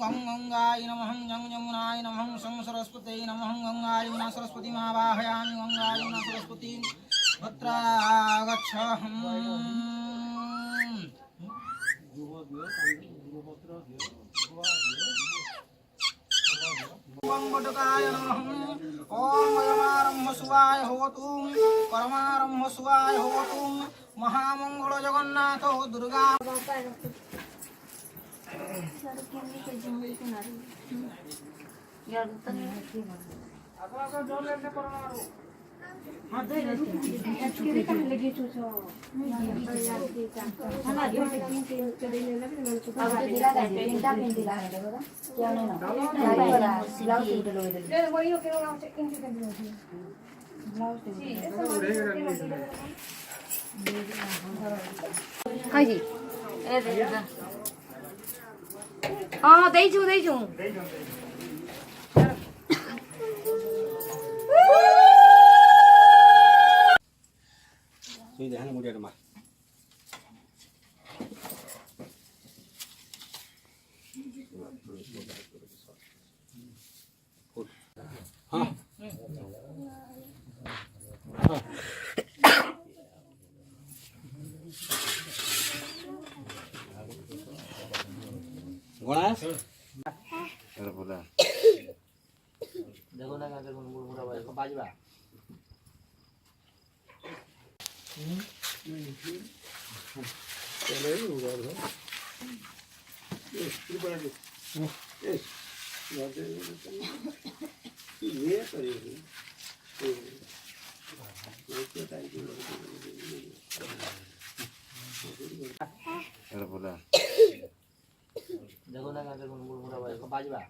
गं गंगाय नमः जं जमुनाय नमः सं सरस्वती नमः गंगाय यमुना सरस्वती मावाहयामि गंगाय यमुना सरस्वती भद्रा गच्छहम् ओम वटकाय नमः ओम यमारंभ शिवाय होतु परमारंभ शिवाय होतु महामंगल जगन्नाथ दुर्गा हाँ दे छू Suy để hắn mua được mà. Gonas? Ada pula. Jago na jago mura ba ko baji ba. Chale hoga bro. Yes, prepare this. Yes. ये करिए Ada pula. Jago na jago mura ba ko baji ba.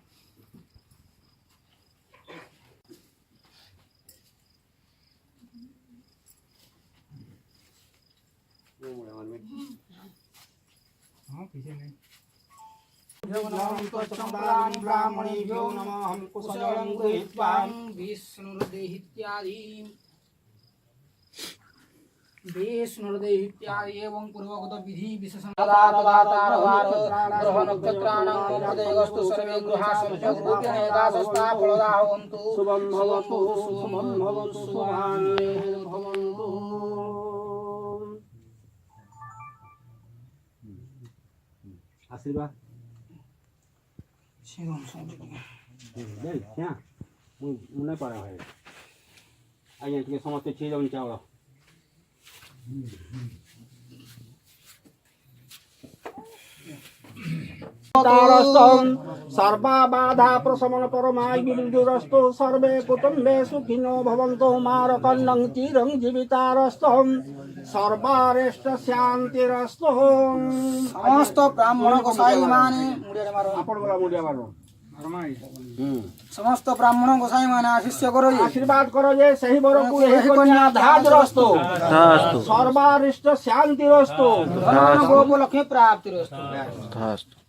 हाँ पीछे नहीं ब्राह्मणेभ्यो नमः हम कुशलं गृहीत्वां विष्णुर्देहित्यादि एवं पूर्वगत विधि विशेषण ग्रह नक्षत्राणां प्रदेगस्तु सर्वे ग्रहाः संयोगरूपेण एकादशता फलदाः भवन्तु शुभं भवतु शुभं भवतु शुभानि भवन्तु आशीर्वाद नहीं क्या मुझे पड़ा है आइए इसके समझते चीज़ उन चावल सर्वा बाधा प्रशमन परमायुरस्तु सर्वे कुटुम्बे सुखिनो भवन्तु मारकन्नं चिरं जीवितारस्तु सर्वारेष्ट शान्तिरस्तु समस्त ब्राह्मण गोसाई माने आपण बोला मुड़िया मारो समस्त ब्राह्मण गोसाई माने आशीर्वाद करो जे सही बर को एही कन्या धाजरस्तु सर्वारेष्ट शान्तिरस्तु धन गोप लक्ष्मी प्राप्तिरस्तु धास्तु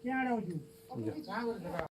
क्या